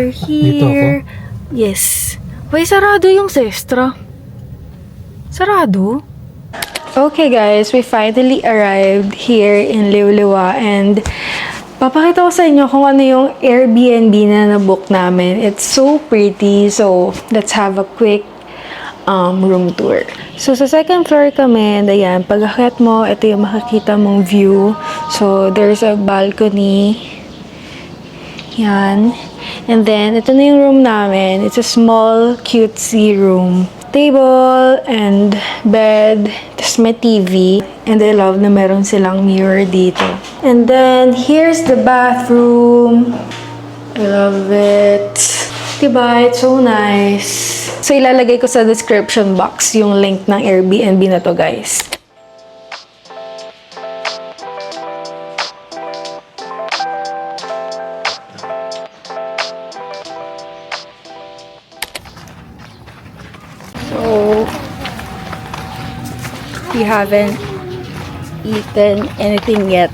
we're here. Yes. Wait, sarado yung Zestra. Sarado? Okay guys, we finally arrived here in Liuliwa and papakita ko sa inyo kung ano yung Airbnb na nabook namin. It's so pretty, so let's have a quick room tour. So sa second floor kami, and ayan, pag akyat mo, ito yung makikita mong view. So there's a balcony. Yan. And then, ito na yung room namin. It's a small, cutesy room. Table and bed. Tapos may TV. And I love na meron silang mirror dito. And then, here's the bathroom. I love it. Diba? It's so nice. So, ilalagay ko sa description box yung link ng Airbnb na to, guys. So, we haven't eaten anything yet.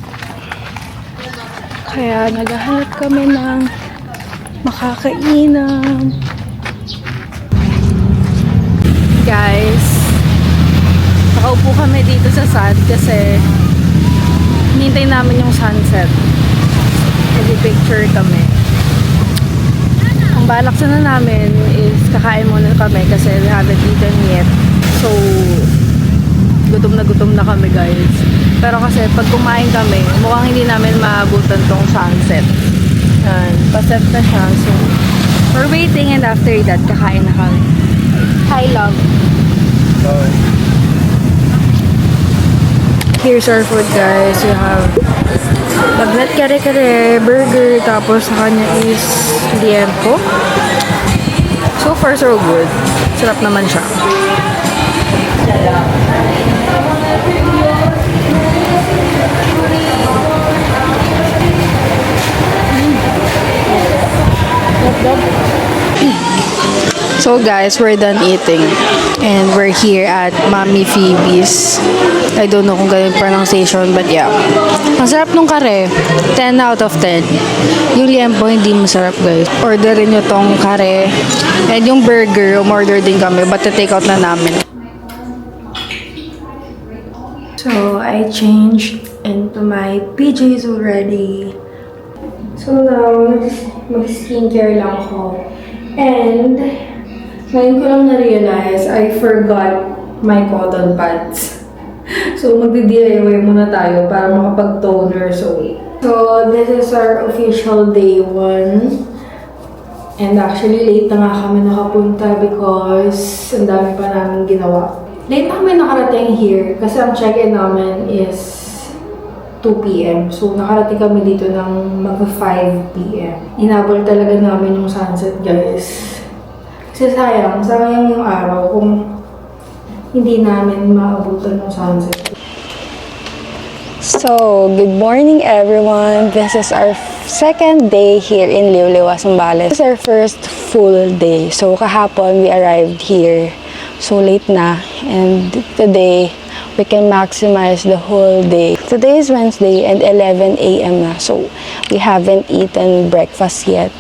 Kaya naghahanap kami ng makakainan. Guys, nakaupo kami dito sa sand kasi hinintay namin yung sunset. Nag-picture kami. Ang balak sana namin is kakain muna kami kasi we haven't eaten yet. So, gutom na kami guys. Pero kasi pag kumain kami, mukhang hindi namin maabutan tong sunset. Yan, paset na siya. So, we're waiting and after that, kakain na kami. Hi, love. Bye. Here's our food guys. We have bagnet kare-kare, burger, tapos sa kanya is liempo. So far, so good. Sarap naman siya. So guys, we're done eating and we're here at Mami Phoebe's. I don't know kung ganun pronunciation, but yeah. Ang sarap nung kare, 10 out of 10. Yung liempo hindi masarap guys. Orderin nyo tong kare and yung burger, umorder din kami, but take out na namin. So I changed into my PJs already. So now, mag-skincare lang ako. And ngayon ko lang na-realize, I forgot my cotton pads. So, magdi-DIY muna tayo para makapag-toner. So, this is our official day 1. And actually, late na nga kami nakapunta because ang dami pa namin ginawa. Late na kami nakarating here kasi ang check-in namin is 2 p.m. So, nakarating kami dito ng mag-5 p.m. Inabol talaga namin yung sunset, guys. Kasi sayang yung araw kung hindi namin maabutan ng sunset. So, good morning everyone. This is our second day here in Liuliwa, Zambales. This is our first full day. So, kahapon we arrived here. So, late na. And today, we can maximize the whole day. Today is Wednesday and 11 a.m. na. So, we haven't eaten breakfast yet.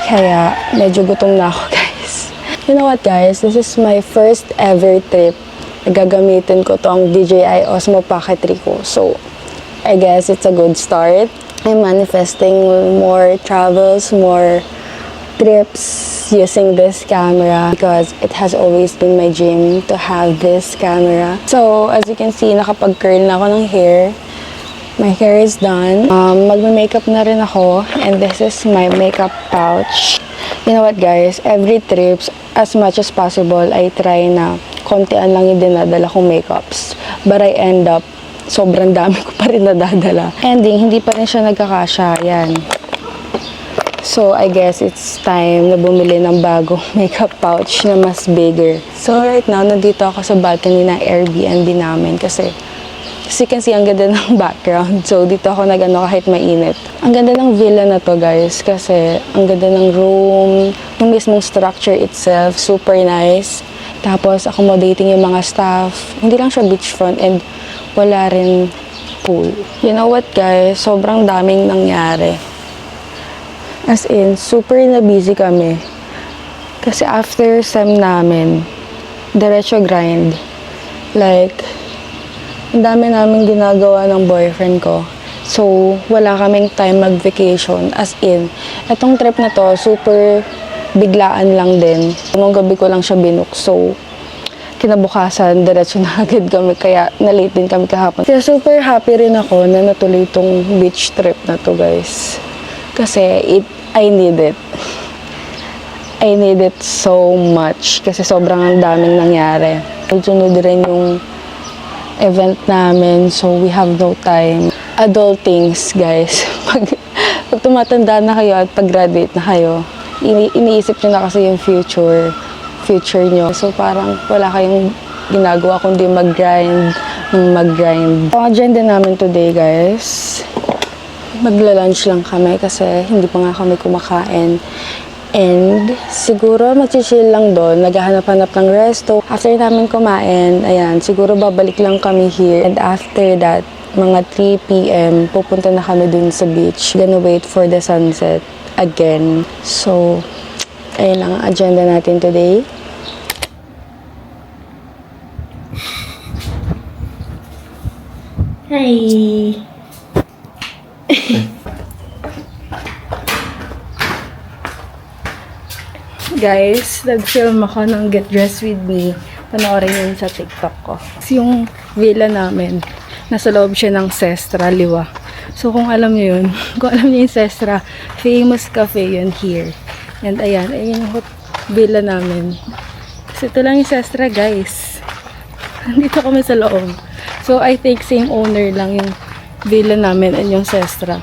Kaya, medyo gutom na ako, guys. You know what, guys? This is my first ever trip. Gagamitin ko tong DJI Osmo Pocket 3 ko. So, I guess it's a good start. I'm manifesting more travels, more trips using this camera because it has always been my dream to have this camera. So, as you can see, nakapag-curl na ako ng hair. My hair is done. Magme-makeup na rin ako. And this is my makeup pouch. You know what guys? Every trips, as much as possible, I try na kontian lang yung dinadala kong makeups. But I end up, sobrang dami ko pa rin nadadala. Ending, hindi pa rin siya nagkakasya. Yan. So, I guess it's time na bumili ng bagong makeup pouch na mas bigger. So, right now, nandito ako sa balcony ng Airbnb namin kasi as you can see, ang ganda ng background. So, dito ako nag-ano kahit mainit. Ang ganda ng villa na to, guys. Kasi, ang ganda ng room. Yung mismong structure itself, super nice. Tapos, accommodating yung mga staff. Hindi lang siya beachfront and wala rin pool. You know what, guys? Sobrang daming nangyari. As in, super na busy kami. Kasi after SEM namin, diretso grind. Like, ang dami namin ginagawa ng boyfriend ko. So, wala kaming time mag-vacation. As in, etong trip na to, super biglaan lang din. Nung gabi ko lang siya binook. So, kinabukasan, diretso na agad kami. Kaya, na-late din kami kahapon. Kaya super happy rin ako na natuloy itong beach trip na to, guys. Kasi, I need it. I need it so much. Kasi sobrang ang daming nangyari. Sunod rin yung event namin. So, we have no time. Adult things, guys. Pag tumatanda na kayo at pag-graduate na kayo, iniisip nyo na kasi yung future nyo. So, parang wala kayong ginagawa kundi mag-grind. Ang agenda namin today, guys, magla-lunch lang kami kasi hindi pa nga kami kumakain. And siguro mag-chill lang doon, naghahanap-hanap ng resto. After namin kumain, ayan, siguro babalik lang kami here. And after that, mga 3 p.m, pupunta na kami dun sa beach. Gonna wait for the sunset again. So, ayun lang ang agenda natin today. Hi! Guys, nag-film ako ng Get Dressed With Me. Panoorin yun sa TikTok ko. Yung villa namin, nasa loob siya ng Sestra, Liwa. So, kung alam niyo yun, kung alam niyo yung Sestra, famous cafe yun here. And ayan, ayun yung villa namin. So, ito lang yung Sestra, guys. Nandito kami sa loob. So, I think same owner lang yung villa namin and yung Sestra.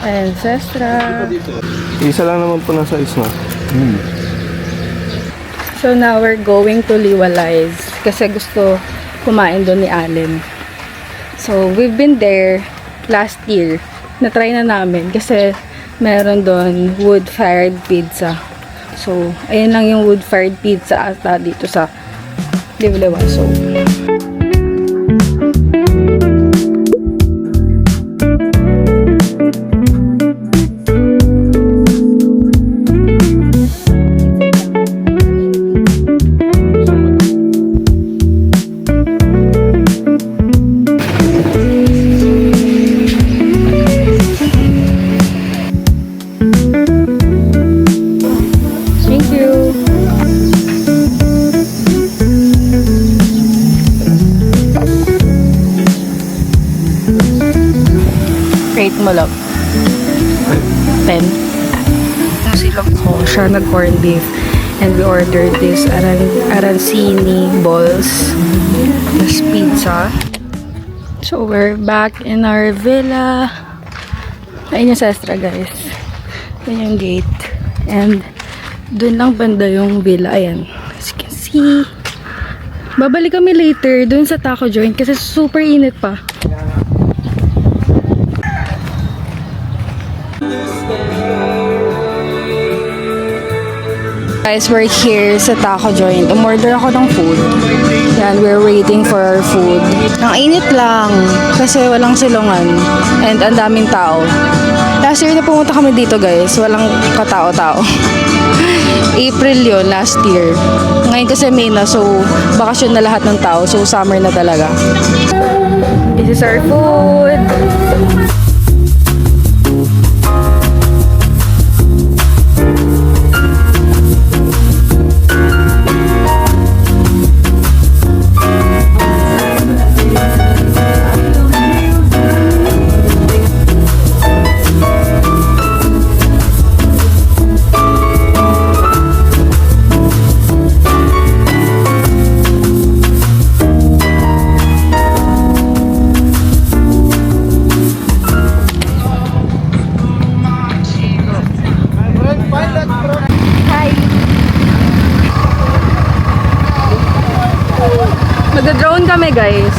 Ayan, Sestra. Isa lang naman po nasa isma. So now we're going to Liwalize kasi gusto kumain doon ni Allen. So we've been there last year. Na-try na namin kasi meron doon wood-fired pizza. So ayun lang yung wood-fired pizza ata dito sa Liwaliwa. So rate mo lang. 10. Silog ko siya nag-corned beef. And we ordered this arancini balls. This pizza. So we're back in our villa. Ayun yung Sestra, guys. Ayun yung gate. And dun lang banda yung villa. Ayan. As you can see. Babalik kami later dun sa taco joint kasi super init pa. Guys, we're here sa taco joint. Umorder ako ng food. Yan, we're waiting for our food. Ang init lang kasi walang silungan and ang daming tao. Last year na pumunta kami dito, guys. Walang katao-tao. April yun, last year. Ngayon kasi May na, so bakasyon na lahat ng tao. So summer na talaga. This is our food. Magda-drone kami, guys.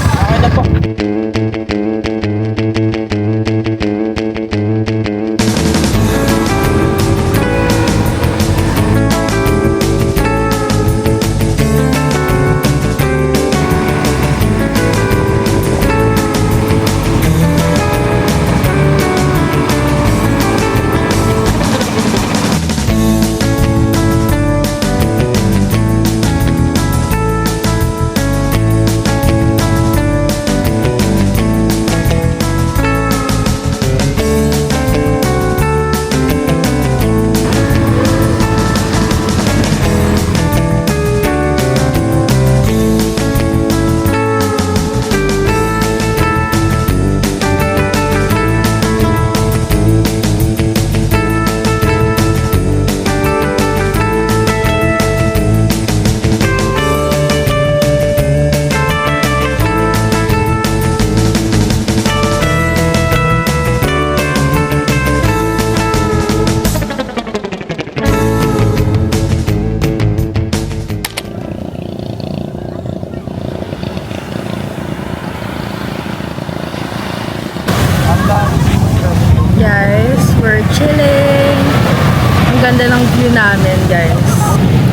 ganda ng view namin, guys.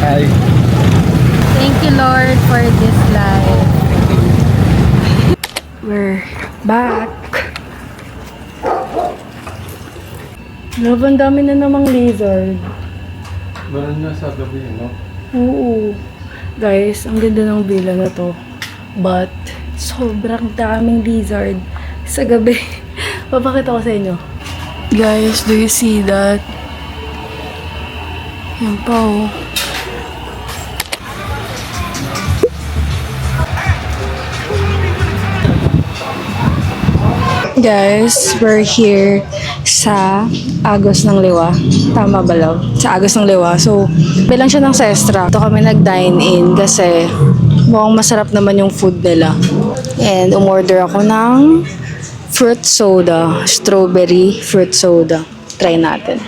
Hi. Thank you, Lord, for this life. We're back. Love, ang dami na namang lizard. Meron nga sa gabi, no? Oo. Guys, ang ganda ng villa na to. But, sobrang daming lizard sa gabi. Papakita ko sa inyo. Guys, do you see that? Yan pa, oh. Guys, we're here sa Agos ng Liwa. Tama ba, love? Sa Agos ng Liwa. So, bilang siya ng Sestra. Ito kami nag-dine-in kasi mukhang masarap naman yung food nila. And umorder ako ng fruit soda. Strawberry fruit soda. Try natin.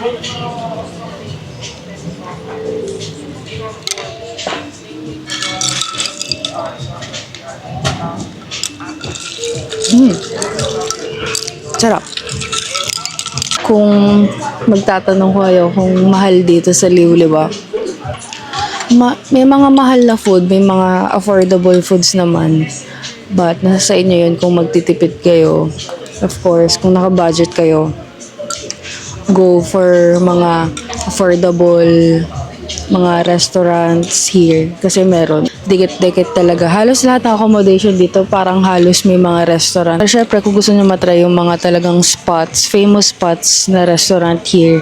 Sarap. Kung magtatanong ko kayo kung mahal dito sa Liuliwa, may mga mahal na food, may mga affordable foods naman. But nasa sa inyo yun kung magtitipid kayo. Of course, kung naka-budget kayo, go for mga affordable mga restaurants here kasi meron dikit-dikit talaga. Halos lahat ng accommodation dito parang halos may mga restaurant. Pero syempre kung gusto nyo matry yung mga talagang spots, famous spots na restaurant here,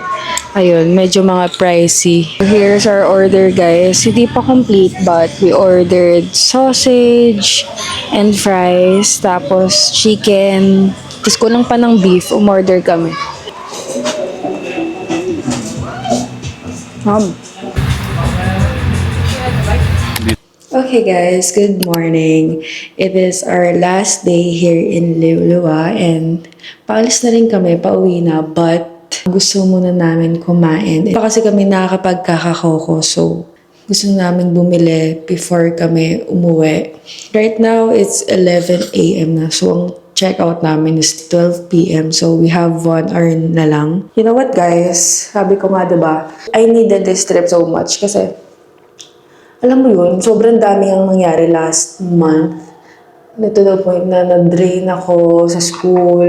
ayun, medyo mga pricey. Here's our order, guys. Hindi pa complete but we ordered sausage and fries, tapos chicken, tapos kulang pa ng beef, umorder kami. Okay guys, good morning. It is our last day here in Liuliwa and paalis na rin kami, pauwi na, but gusto muna namin kumain. Pa kasi kami nakakapagkakakoko, so gusto namin bumili before kami umuwi. Right now, it's 11 a.m. na, so ang check-out namin is 12 p.m. So we have 1 hour na lang. You know what guys, sabi ko nga diba, I needed this trip so much kasi alam mo yun, sobrang dami ang nangyari last month. To the point na na-drain ako sa school.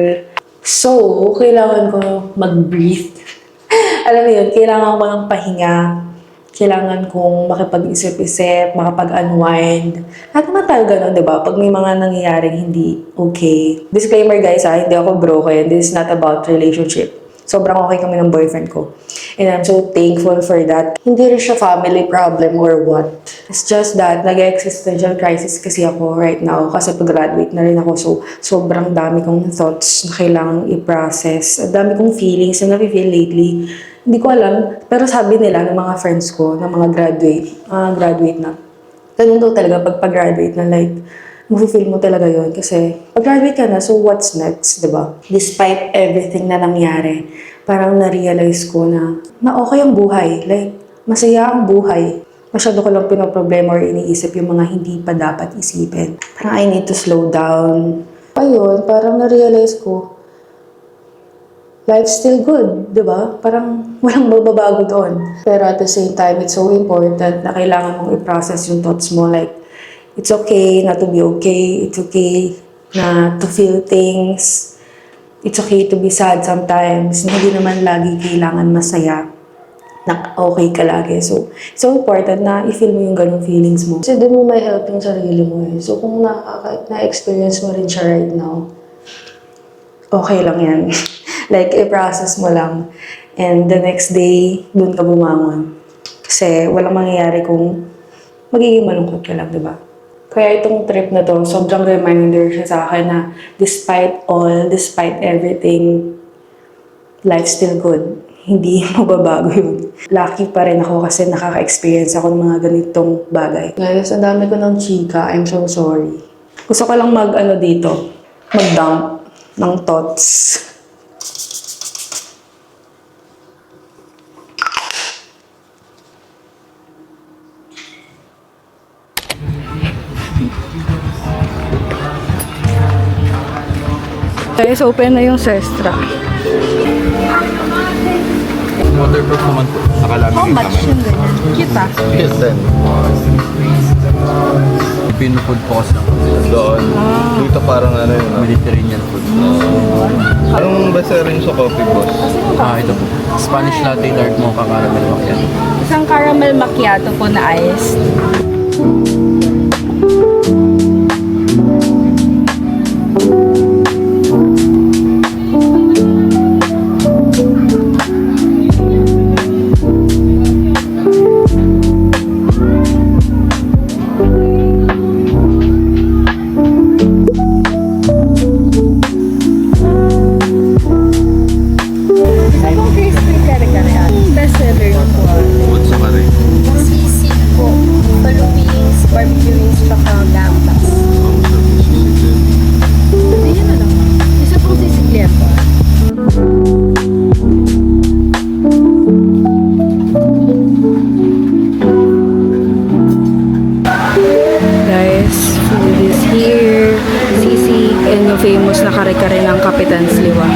So, kailangan ko mag-breathe. Alam mo yun, kailangan ko ng pahinga. Kailangan kong makipag-isip-isip, makapag-unwind. Lahat naman tayo ganun, di ba? Pag may mga nangyayaring hindi okay. Disclaimer guys, hindi ako broken. This is not about relationship. Sobrang okay kami ng boyfriend ko. And I'm so thankful for that. Hindi rin siya family problem or what. It's just that nag-existential crisis kasi ako right now kasi pag-graduate na rin ako. So, sobrang dami kong thoughts na kailangang i-process. At dami kong feelings na nafe-feel lately. Hindi ko alam. Pero sabi nila ng mga friends ko, ng mga graduate na. Ganun daw talaga pag pag-graduate na like, mafe-feel mo talaga yun kasi pag-graduate ka na, so what's next, diba? Despite everything na nangyari, parang na-realize ko na okay ang buhay. Like, masaya ang buhay. Masyado ko lang pinoproblema or iniisip yung mga hindi pa dapat isipin. Parang I need to slow down. Ayun, parang na-realize ko, life's still good, diba? Parang walang magbabago doon. Pero at the same time, it's so important na kailangan mong i-process yung thoughts mo. Like, it's okay not to be okay. It's okay na to feel things. It's okay to be sad sometimes. Hindi naman lagi kailangan masaya na okay ka lagi. So important na i-feel mo yung ganong feelings mo. Kasi doon mo may help yung sarili mo eh. So kung na-experience mo rin siya right now, okay lang yan. Like, i-process mo lang. And the next day, doon ka bumangon. Kasi walang mangyayari kung magiging malungkot ka lang, diba? Kaya itong trip na to, sobrang reminder siya sa akin na despite everything, life's still good. Hindi mababago yun. Lucky pa rin ako kasi nakaka-experience ako ng mga ganitong bagay. Guys, ang dami ko ng chika. I'm so sorry. Gusto ko lang mag-dump ng thoughts. Guys, open na yung Sestra. Waterproof naman po. Nakalamig How yung much kamay. yung ganyan? Cute ah. Yes, then. Filipino food po kasi doon. Dito parang ano yun. Mediterranean food. Anong basa rin sa coffee, boss? Ito po. Spanish latte, dark mocha, caramel macchiato. Isang caramel macchiato po na iced. Itong crispy kare-kare best seller yun po. Food sa kare. Sisig po, palu wings, barbecue wings, tsaka gambas. Hindi yun na lang. Isa pong sisiklian po. Guys, food is here. Sisig and yung famous na kare-kare ng Kapitan's Liwa.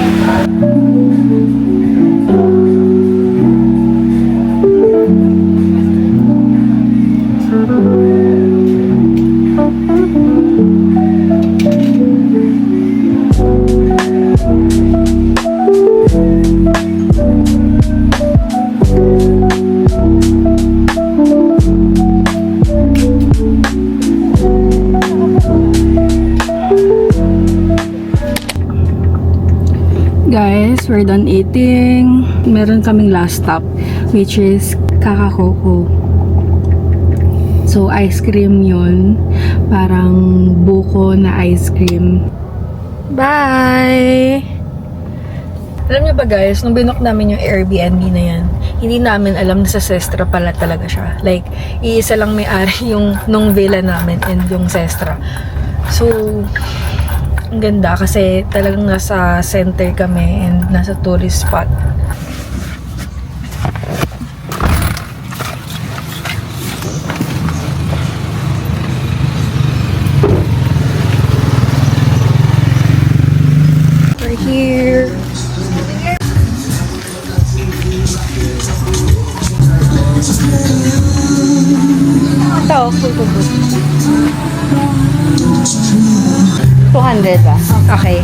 Guys, we're done eating. Meron kaming last stop, which is Kakakoko. So, ice cream yun. Parang buko na ice cream. Bye! Alam niyo ba guys, nung binook namin yung Airbnb na yan, hindi namin alam na sa Sestra pala talaga siya. Like, iisa lang may-ari yung nung villa namin and yung Sestra. So, ang ganda kasi talagang nasa center kami and nasa tourist spot. We're here. Ito, full to book. 200 ba? Okay.